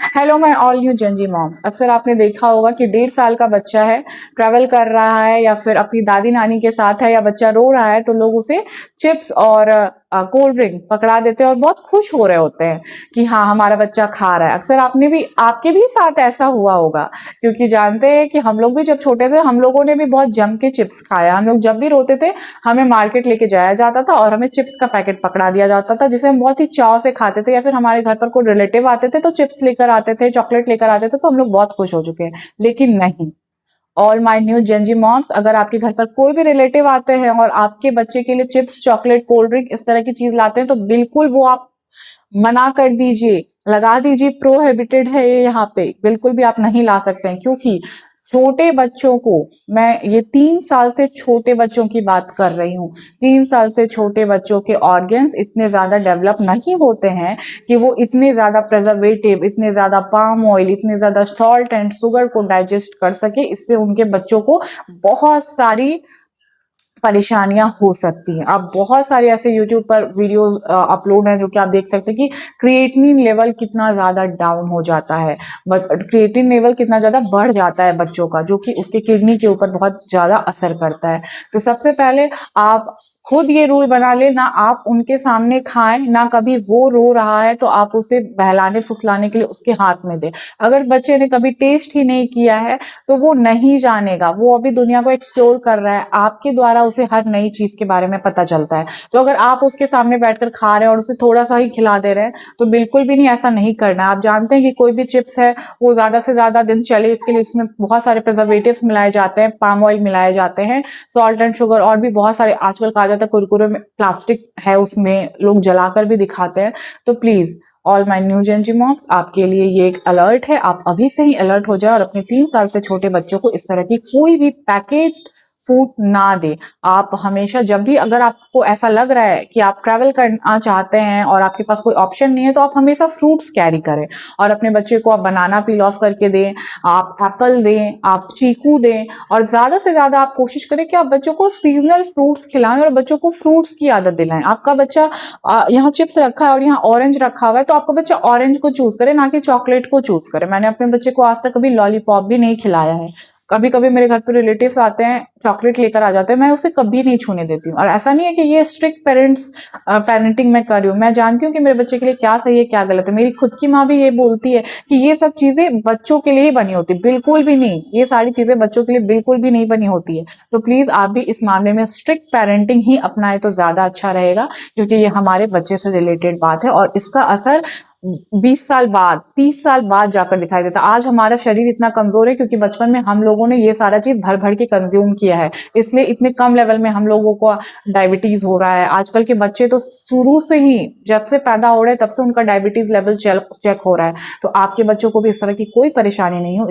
Hello my all new Gen Z moms. अक्सर आपने देखा होगा कि 1.5 साल का बच्चा है, ट्रैवल कर रहा है या फिर अपनी दादी नानी के साथ है या बच्चा रो रहा है तो लोग उसे चिप्स और कोल्ड ड्रिंक पकड़ा देते हैं और बहुत खुश हो रहे होते हैं कि हाँ हमारा बच्चा खा रहा है। अक्सर आपके भी साथ ऐसा हुआ होगा, क्योंकि जानते हैं कि हम लोग भी जब छोटे थे हम लोगों ने भी बहुत जम के चिप्स खाया। हम लोग जब भी रोते थे हमें मार्केट लेके जाया जाता था और हमें चिप्स का पैकेट पकड़ा दिया जाता था जिसे हम बहुत ही चाव से खाते थे, या फिर हमारे घर पर कोई रिलेटिव आते थे तो चिप्स लेकर आते थे, चॉकलेट लेकर आते थे तो हम लोग बहुत खुश हो चुके हैं। लेकिन नहीं, all my new Gen Z moms, अगर आपके घर पर कोई भी रिलेटिव आते हैं और आपके बच्चे के लिए चिप्स, चॉकलेट, कोल्ड ड्रिंक इस तरह की चीज लाते हैं तो बिल्कुल वो आप मना कर दीजिए, लगा दीजिए प्रोहिबिटेड है ये, यहाँ पे बिल्कुल भी आप नहीं ला सकते हैं। क्योंकि छोटे बच्चों को, मैं ये 3 साल से छोटे बच्चों की बात कर रही हूँ, 3 साल से छोटे बच्चों के ऑर्गन्स इतने ज्यादा डेवलप नहीं होते हैं कि वो इतने ज्यादा प्रिजर्वेटिव, इतने ज्यादा पाम ऑयल, इतने ज्यादा सॉल्ट एंड शुगर को डाइजेस्ट कर सके। इससे उनके बच्चों को बहुत सारी परेशानियां हो सकती हैं। आप बहुत सारे ऐसे यूट्यूब पर वीडियो अपलोड हैं जो कि आप देख सकते हैं कि क्रिएटिनिन लेवल कितना ज़्यादा डाउन हो जाता है, बट क्रिएटिनिन लेवल कितना ज़्यादा बढ़ जाता है बच्चों का, जो कि उसके किडनी के ऊपर बहुत ज़्यादा असर करता है। तो सबसे पहले आप खुद ये रूल बना ले, ना आप उनके सामने खाएं, ना कभी वो रो रहा है तो आप उसे बहलाने फुसलाने के लिए उसके हाथ में दें। अगर बच्चे ने कभी टेस्ट ही नहीं किया है तो वो नहीं जानेगा, वो अभी दुनिया को एक्सप्लोर कर रहा है, आपके द्वारा उसे हर नई चीज के बारे में पता चलता है। तो अगर आप उसके सामने बैठकर खा रहे हैं और उसे थोड़ा सा ही खिला दे रहे हैं तो बिल्कुल भी नहीं, ऐसा नहीं करना है। आप जानते हैं कि कोई भी चिप्स है वो ज्यादा से ज्यादा दिन चले, इसके लिए उसमें बहुत सारे प्रिजर्वेटिव्स मिलाए जाते हैं, पाम ऑयल मिलाए जाते हैं, सॉल्ट एंड शुगर और भी बहुत सारे, आजकल कहा जाता है कुरकुरे में प्लास्टिक है, उसमें लोग जलाकर भी दिखाते हैं। तो please all my new Gen Z moms, आपके लिए ये एक अलर्ट है, आप अभी से ही अलर्ट हो जाए और अपने 3 साल से छोटे बच्चों को इस तरह की कोई भी पैकेट फूड ना दे। आप हमेशा जब भी, अगर आपको ऐसा लग रहा है कि आप ट्रैवल करना चाहते हैं और आपके पास कोई ऑप्शन नहीं है तो आप हमेशा फ्रूट्स कैरी करें और अपने बच्चे को आप बनाना पील ऑफ करके दें, आप एप्पल दें, आप चीकू दें, और ज्यादा से ज्यादा आप कोशिश करें कि आप बच्चों को सीजनल फ्रूट्स खिलाएं और बच्चों को फ्रूट्स की आदत दिलाएं। आपका बच्चा यहाँ चिप्स रखा है और यहाँ ऑरेंज रखा हुआ है तो आपका बच्चा ऑरेंज को चूज करे, ना कि चॉकलेट को चूज करे। मैंने अपने बच्चे को आज तक कभी लॉलीपॉप भी नहीं खिलाया है। कभी कभी मेरे घर पे रिलेटिव्स आते हैं, चॉकलेट लेकर आ जाते हैं, मैं उसे कभी नहीं छूने देती हूँ। और ऐसा नहीं है कि ये स्ट्रिक्ट पेरेंटिंग मैं कर रही हूँ, मैं जानती हूँ कि मेरे बच्चे के लिए क्या सही है क्या गलत है। मेरी खुद की माँ भी ये बोलती है कि ये सब चीजें बच्चों के लिए ही बनी होती है, बिल्कुल भी नहीं, ये सारी चीजें बच्चों के लिए बिल्कुल भी नहीं बनी होती है। तो प्लीज आप भी इस मामले में स्ट्रिक्ट पेरेंटिंग ही अपनाए तो ज्यादा अच्छा रहेगा, क्योंकि ये हमारे बच्चे से रिलेटेड बात है और इसका असर 20 साल बाद, 30 साल बाद जाकर दिखाई देता। आज हमारा शरीर इतना कमजोर है क्योंकि बचपन में हम लोगों ने ये सारा चीज भर भर के कंज्यूम किया है, इसलिए इतने कम लेवल में हम लोगों को डायबिटीज हो रहा है। आजकल के बच्चे तो शुरू से ही, जब से पैदा हो रहे हैं तब से उनका डायबिटीज लेवल चेक हो रहा है। तो आपके बच्चों को भी इस तरह की कोई परेशानी नहीं हो।